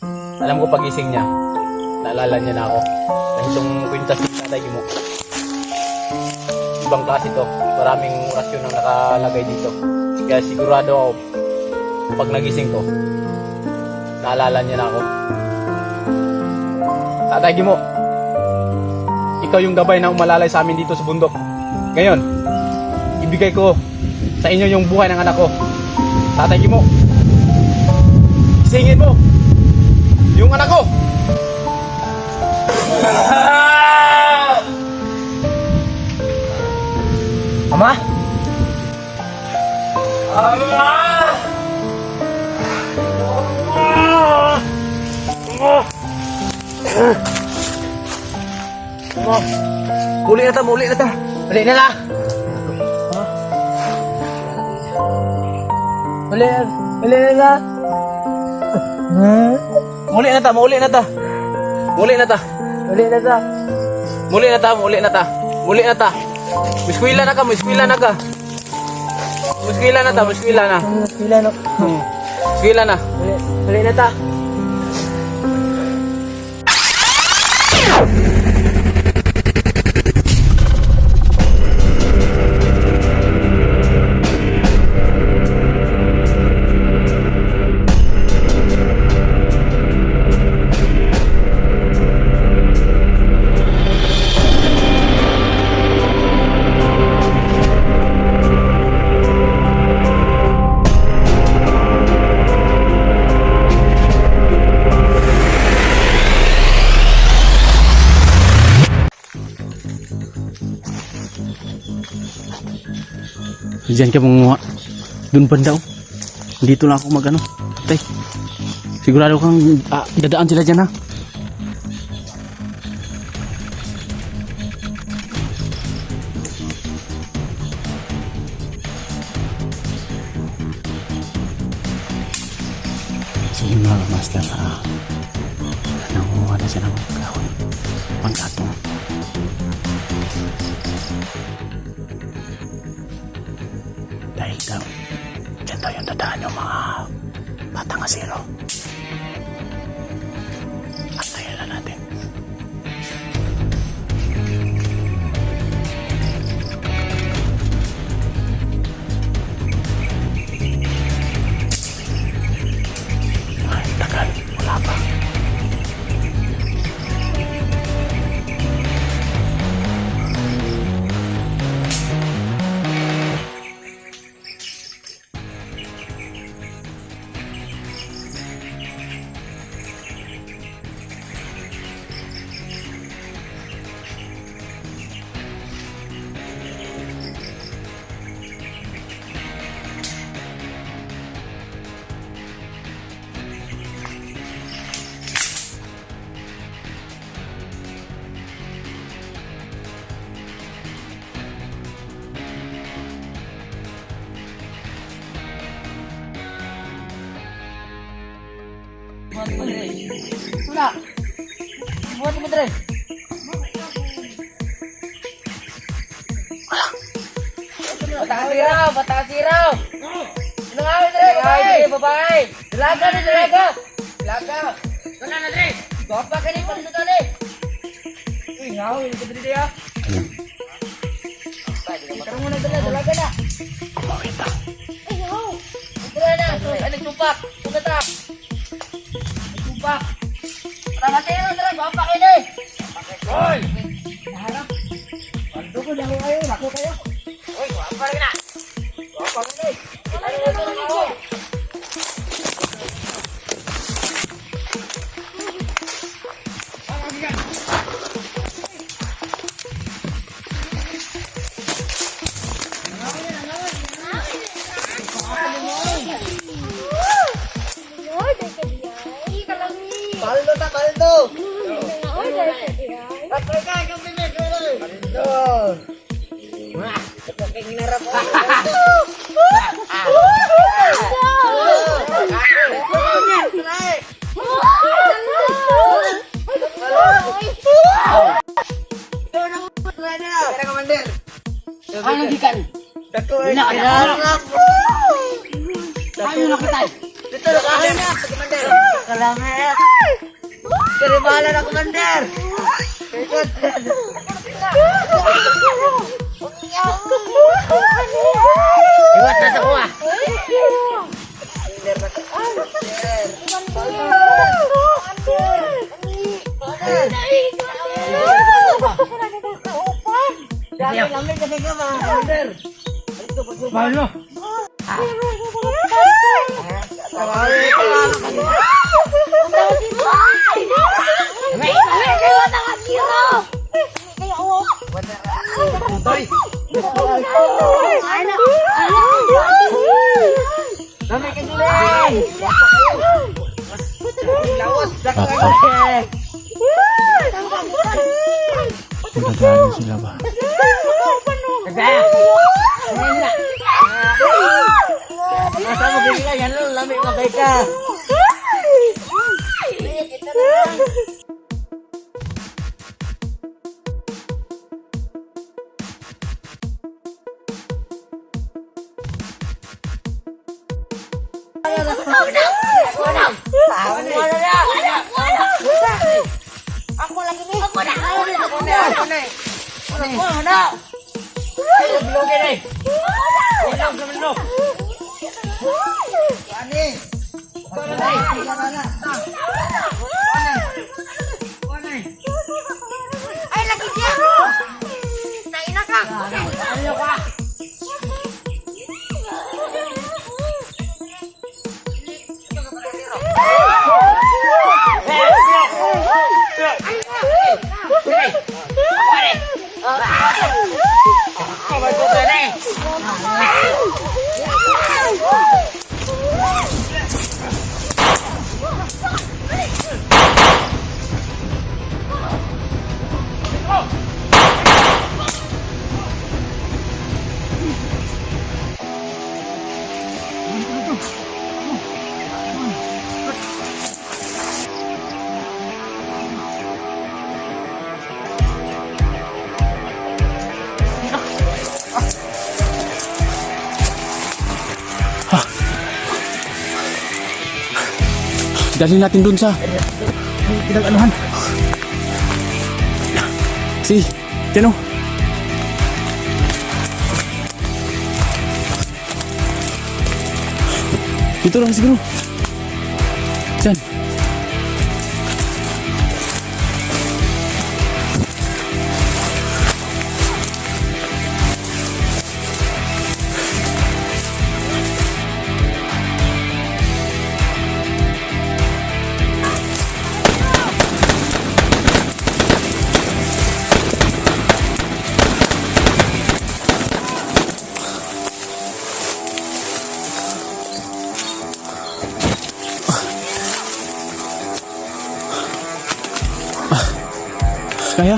Alam ko pagising niya, naalala niya na ako. Dahil itong kwintas ng tatay mo. Ibang klase to. Maraming orasyon ang nakalagay dito. Kaya sigurado ako, pag nagising to, naalala niya na ako. Tatay mo, ikaw yung gabay na umalalay sa amin dito sa bundok. Ngayon, ibigay ko sa inyo yung buhay ng anak ko. Tatay mo, singin mo yung anak ko. Ama? Muli na ta, muli na ta. Uli na la. Muli na ta. Muli na ta, muli na ta. Muli na ta. Muli na ta. Muli na ta, muli na ta. Muli na ta. Muskwila na ka, muskwila na ka. Muskwila na ta, muskwila na. Sila no. Muskwila na. Muli na ta. Diyan ka mga dun banda oh. Dito lang ako magano. Tay. Sigurado kang dadaan sila diyan ha. Sige mga master nanguha na siya ng kahoy. Pangkatong. Dahil daw, dyan daw yung dadaan yung mga batang asero. Antayin na natin. Ay, tagal. Wala pa. Wala. Buat mo dre. Batang siraw. Ano nga dre, babae. Dalaga na dalaga. Dalaga. Kana na dre. Bapa ka ni pang dali. Uy, ngaw, ini ka dre ya. Tara mo na dalaga na. Kumawita. Ay, ngaw. Dre na, ano tupak. Pugata. Tupak. Tara sino dre, bapa ka ni. Hoy. Harap. Pando ko daw ayo, ako kayo. Hoy, bapa rin na. Bapa ka ni. Paldo ta, paldo. Patay ka, ikaw pinag paldo. Ito kay hinarap ko. Ano gikan? Dako na kita. Dito na kayo na, Commander. Salamat! Karibahala na, Commander! Ikot! Iwat na sa kuha! Lamig kasi ka, mga Commander! Mahal mo. Toy. Nagagaling sila ba? Masa mo bigla yan lo, lamig magay ka. Ako lagi ni. Ako na. Biloge ni. Bilang sa bilo. Ani. Ay lagi dia. Naina ka. Ano ka? Dali natin dun sa pinag-anuhan. Si, Tino. Dito lang siguro. Diyan. Kaya?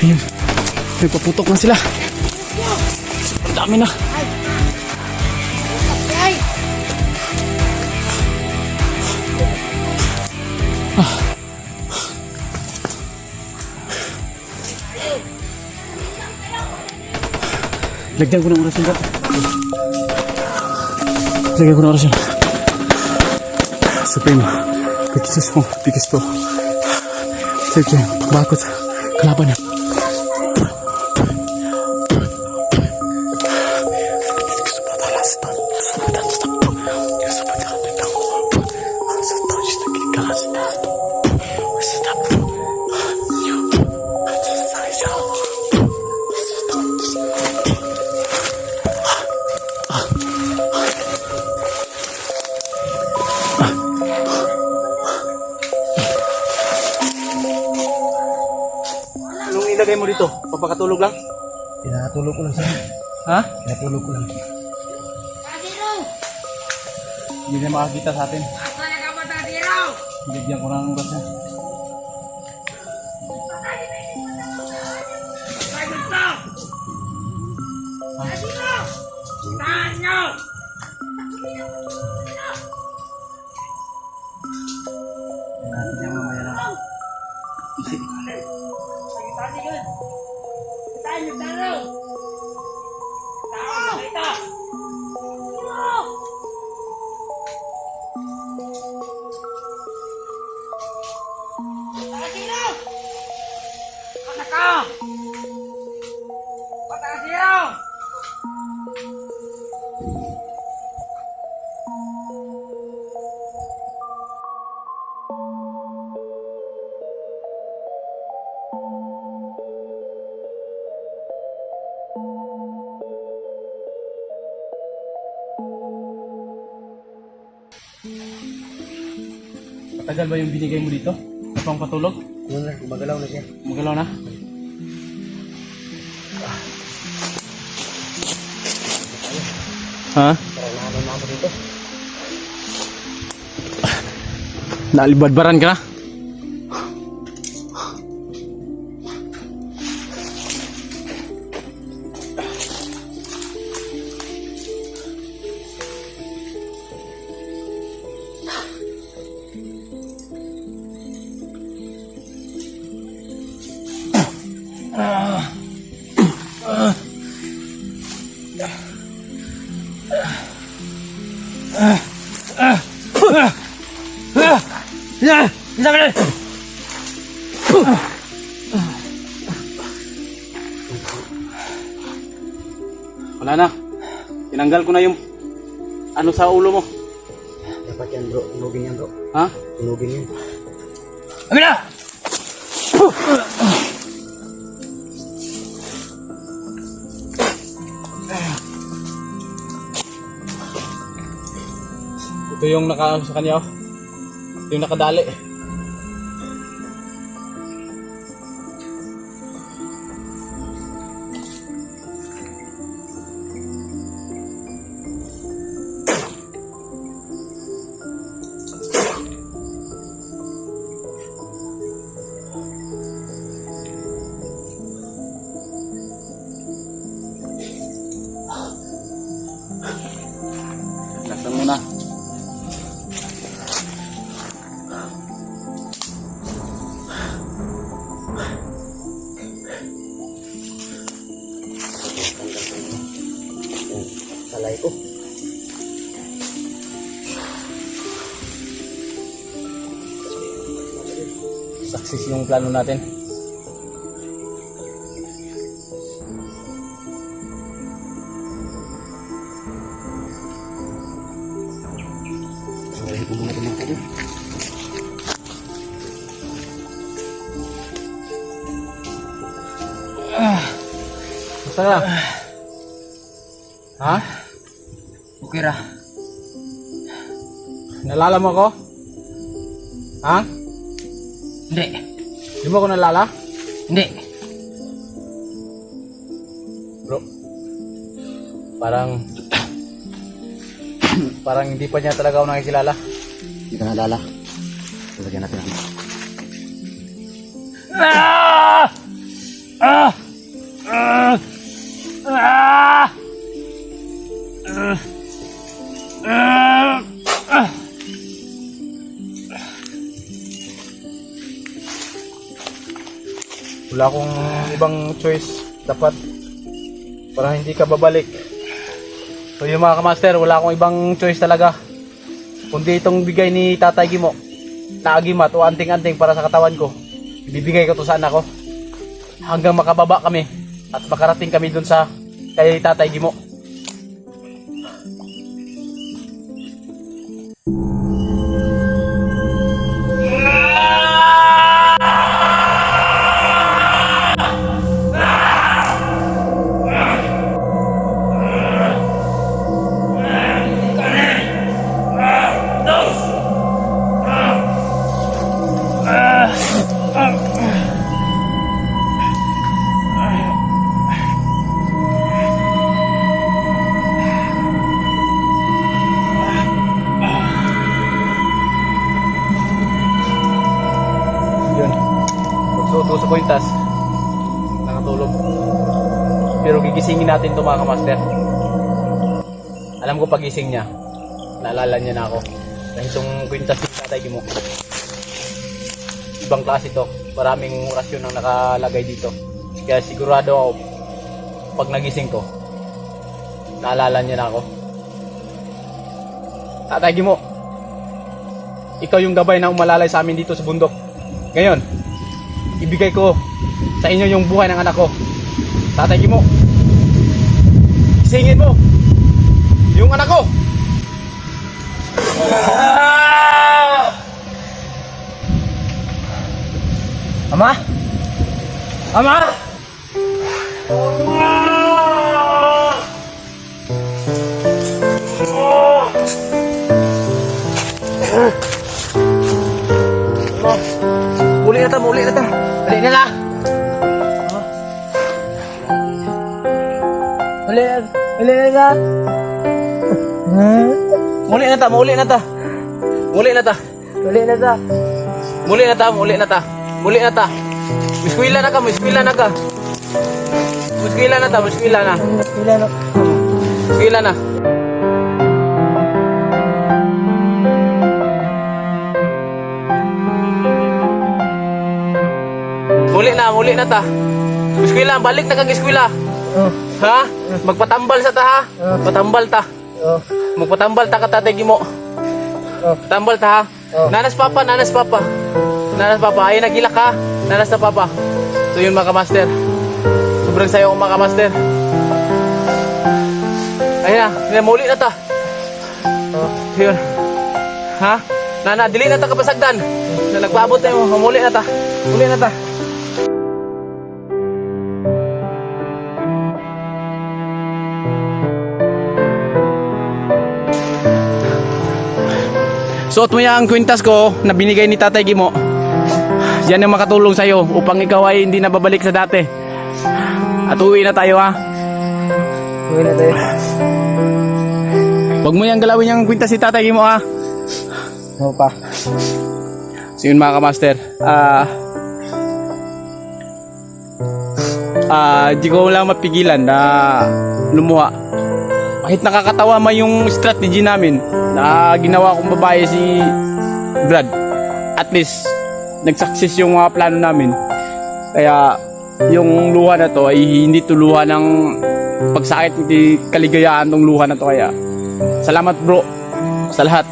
Ayun. May paputok na sila. Ang dami na. Lagyan ko ng orasyon ka. Lagyan ko ng orasyon. Supremo, Pagkisus mo, bigis po. Sige, bakot sa kalaban niya. Ilagay mo dito, papakatulog lang? Pinatulog ko lang siya. Ha? Pinatulog ko lang. Hindi na makakita sa atin. Bigyan ko lang ng oras na. Natin niya mamaya lang. Isip. nagtanaw! Tao, nakita! Sino? Sino? Anak ka! Sino? Matagal ba yung binigay mo dito? Sa pang patulog? Yun na, gumagalaw na siya. Magalaw na? Ha? Parang naano na ako dito. Naalibadbaran ka na? Wala na. Tinanggal ko na yung ano sa ulo mo. Dapat yan bro, tunugin yan bro. Ha? Tunugin yan. Amin na! Ito yung naka sa kanya, oh. Ito yung nakadali. Laksan mo na. Salay ko. Success yung plano natin. Salay ko muna mga kapatid. Basta na. Ha? Okay ra. Nalala mo ko? Ha? Hindi. Di mo ako nalala? Hindi. Bro. Parang parang hindi pa niya talaga ako nakikilala. Hindi ka nalala. Tulagyan natin ang Ah! Ah! Ah! Ah! Wala akong ibang choice. Dapat parang hindi ka babalik. So yung mga kamaster, wala akong ibang choice talaga. Kundi itong bigay ni Tatay Gimo na agimat o anting-anting para sa katawan ko. Ibibigay ko to sa anak ko. Hanggang makababa kami at makarating kami dun sa kay Tatay Gimo. Yun. Magsuot sa kwintas. Nakatulog. Pero gigisingin natin ito mga kamaster. Alam ko pagising niya, naalala niya na ako. Dahil itong kwintas ni Tatay Gimo, ibang klase ito. Maraming orasyon ang nakalagay dito. Kaya sigurado ako, pag nagising ko, naalala niya na ako. Tatay Gimo, ikaw yung gabay na umalalay sa amin dito sa bundok. Ngayon, ibigay ko sa inyo yung buhay ng anak ko. Tatay Gimo, isingin mo yung anak ko. Ama? Ama? Muli na ta, muli na ta. Uli na ta. Uli na ta. Muli na ta, muli na ta. Muli na ta. Uli na ta. Muli na ta, muli na ta. Muli na ta. Miskwila na ka, miskwila na ka. Miskwila na ta, miskwila na. Uli na. Miskwila na. Muli na ta. Miskwila, balik na kag eskwela. Oh. Ha? Magpatambal sa ta ha. Patambal ta. Oh. Magpatambal ta ka Tatay Gimo. Oh. Tambal ta ha. Oh. Nanas papa, nanas papa. Nanas papa, ay nagilak ka. Nanas na papa. So yun mga kamaster. Sobrang sayo ko mga kamaster. Ayun na, muli na ta. Oh. Yun. Ha? Nana, dili na ta kapasagdan. Na nagpaabot na mo, muli na ta. Muli na ta. Suot mo yung kwintas ko na binigay ni Tatay Gimo. Yan ang makatulong sa'yo upang ikaw ay hindi na babalik sa dati. At uwi na tayo ha. Uli na tayo. Huwag mo yung galawin yung kwintas si Tatay Gimo ha. Ano pa? So yun mga kamaster. Di ko lang mapigilan na lumuha. Kahit nakakatawa man yung strategy namin na ginawa kong babae si Brad, at least nag-success yung mga plano namin. Kaya yung luha na to ay hindi to luha ng pagsakit, hindi kaligayahan tong luha na to. Kaya salamat bro sa lahat.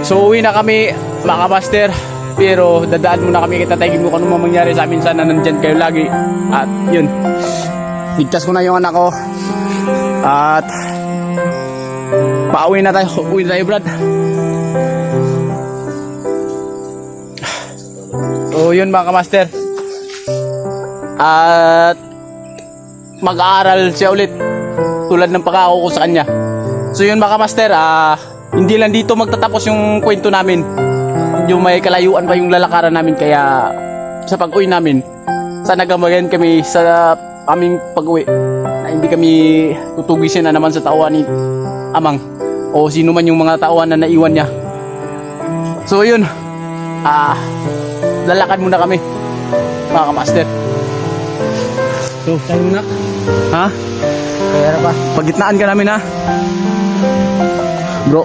So uwi na kami mga master, pero dadaan muna kami kita Tatay Gimo kung ano mangyari sa amin. Sana nandyan kayo lagi. At yun, ligtas ko na yung anak ko. At pauwi na tayo. Uwi na tayo Brad. So yun mga kamaster. At mag-aaral siya ulit tulad ng pangako ko sa kanya. So yun mga kamaster, hindi lang dito magtatapos yung kwento namin. Yung may kalayuan pa yung lalakaran namin. Kaya sa pag-uwi namin, sana gamagan kami sa aming pag-uwi na hindi kami tutugisin na naman sa tauhan ni Amang o sino man yung mga tauhan na naiwan niya. So yun, lalakad muna kami mga kamaster. So tayo muna ha. Kaya pa. Pagitnaan ka namin ha bro.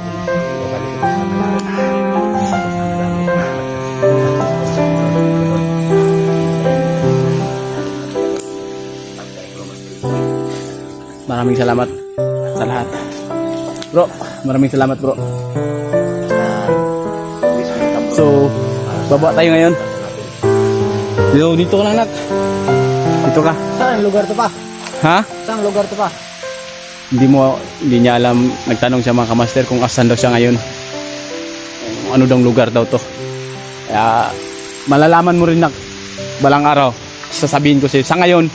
Maraming salamat sa lahat bro. Maraming salamat bro. So baba tayo ngayon. Dito ka lang nak. Dito ka. Saan lugar to pa? Ha? Saan lugar to pa? Hindi niya alam. Nagtanong siya mga kamaster kung asan daw siya ngayon, ano daw lugar daw to. Kaya malalaman mo rin na balang araw. Sasabihin ko sa'yo. Sa ngayon,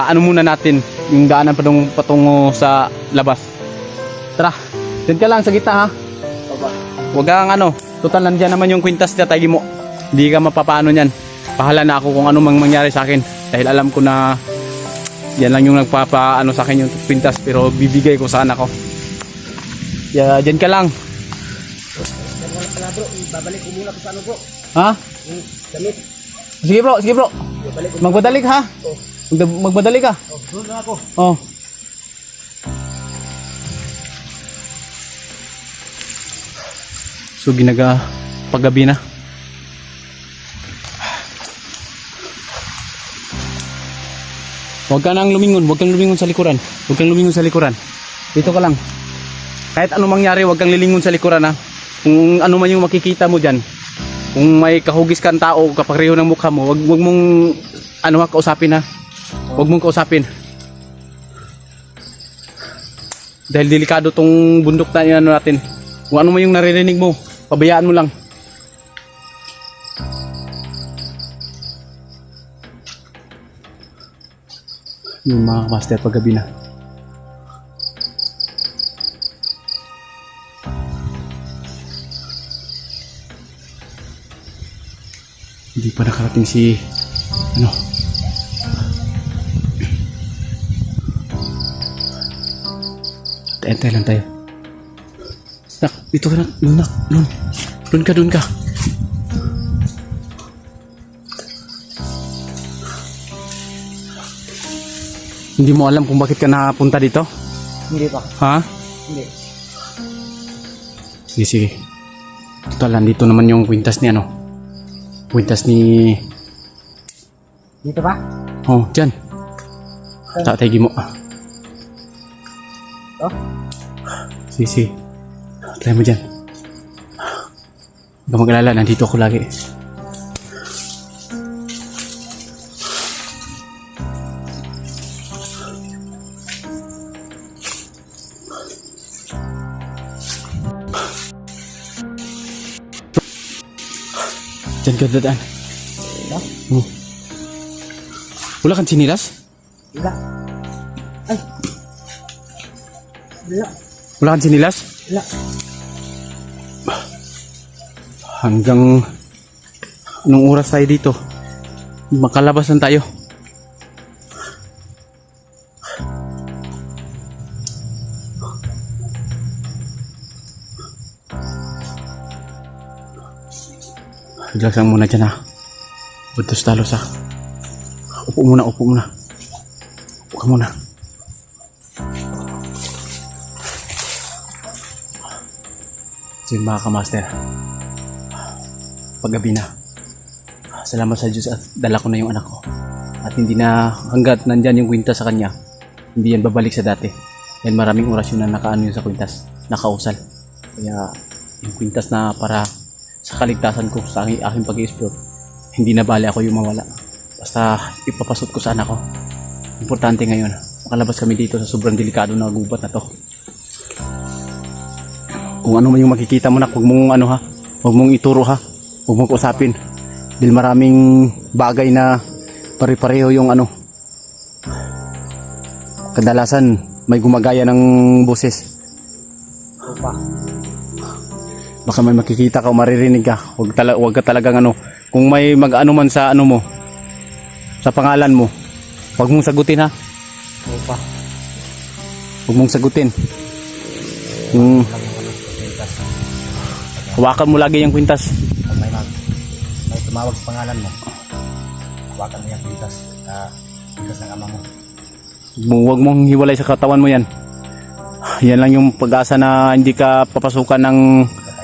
ano muna natin yung daanan patungo sa labas. Tara, dyan ka lang sa gitna ha. Huwag kang total nandiyan naman yung kwintas na Tatay Gimo. Hindi ka mapapaano niyan. Pahala na ako kung ano mang mangyari sa akin. Dahil alam ko na yan lang yung nagpapaano sa akin yung kwintas, pero bibigay ko sa anak ko. Kaya dyan ka lang. Babalik ko muna sa ano bro. Ha? Damit. Sige bro. Magbadalik ha? Magbadalik ka? Doon na ako. Oh. So paggabi na. Huwag ka nang lumingon. Huwag kang lumingon sa likuran. Huwag kang lumingon sa likuran. Dito ka lang. Kahit ano mangyari, huwag kang lilingon sa likuran ha. Kung ano man yung makikita mo dyan. Kung may kahugis kang tao, kapareho ng mukha mo, huwag mong kausapin ha. Huwag mong kausapin. Dahil delikado tong bundok na natin. Kung ano man yung naririnig mo, pabayaan mo lang. Yung mga master paggabi na. Hindi pa nakarating si Antay lang tayo. Nak, dito ka na. Nak, doon ka. Hindi mo alam kung bakit ka nakapunta dito? Hindi pa. Ha? Hindi. Sige. Total, nandito naman yung kwintas ni Kwintas ni... Dito ba? Oh, dyan. Tatay mo. Oh? Sige. Try mo dyan. Huwag ka mag-alala, nandito ako lagi. Diyan ka dadaan. Wala? Wala kang sinilas? Wala. Ay. Wala. Wala kang sinilas? Wala. Hanggang anong oras tayo dito? Makalabas lang tayo. Relax lang muna dyan ha. Butos talos ha. Upo muna. Upo ka muna. So yun mga kamaster. Paggabi na. Salamat sa Diyos at dala ko na yung anak ko. At hindi na hanggat nandyan yung kwintas sa kanya, hindi yan babalik sa dati. Yan maraming orasyon na nakaano yun sa kwintas. Nakausal. Kaya yung kwintas na para sa kaligtasan ko sa aking pag-i-explore, hindi na bali ako yung mawala. Basta ipapasot ko sa anak ko. Importante ngayon, makalabas kami dito sa sobrang delikado na gubat na to. Kung ano man yung makikita mo na, huwag mong huwag mong ituro ha. Huwag mong usapin. Dahil maraming bagay na pare-pareho yung kadalasan may gumagaya ng boses. Opa. Baka may makikita ka o maririnig ka. Huwag ka talagang kung may mag-ano man sa mo, sa pangalan mo, huwag mong sagutin ha. Opa. Huwag mong sagutin. Hawakan mo lagi yung kwintas. Pag may tumawag sa pangalan mo, hawakan mo yung pintas. Pintas ng ama mo. Huwag mong hiwalay sa katawan mo yan. Yan lang yung pag-asa na hindi ka papasukan ng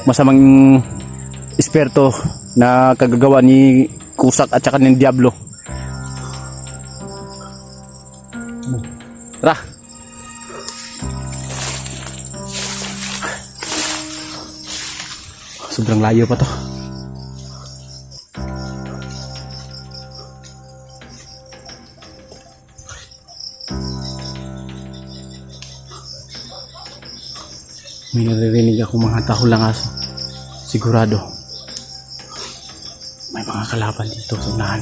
masamang esperto na kagagawa ni Kusak at saka ng Diablo. Tara. Sobrang layo pa to. May naririnig ako mga tahulang aso. Sigurado may mga kalaban dito sa unahan.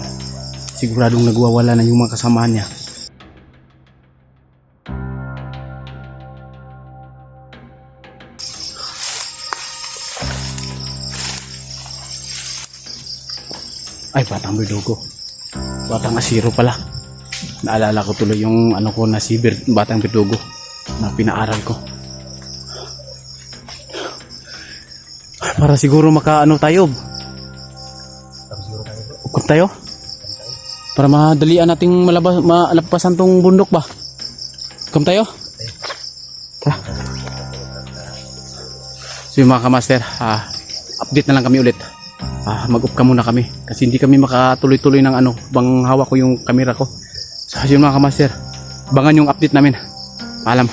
Siguradong nagwawala na yung mga kasamahan niya. Ay, Batang Verdugo. Batang Asiro pala. Naalala ko tuloy yung ko na si Batang Verdugo na pinaaral ko. Para siguro tayo. Ukot tayo? Para madalian nating malapasan tong bundok ba? Come tayo? Tara. So yung mga kamaster, update na lang kami ulit. Mag-off ka muna kami kasi hindi kami makatuloy-tuloy ng bang hawak ko yung camera ko. So yun mga kamaster, abangan yung update namin. Paalam.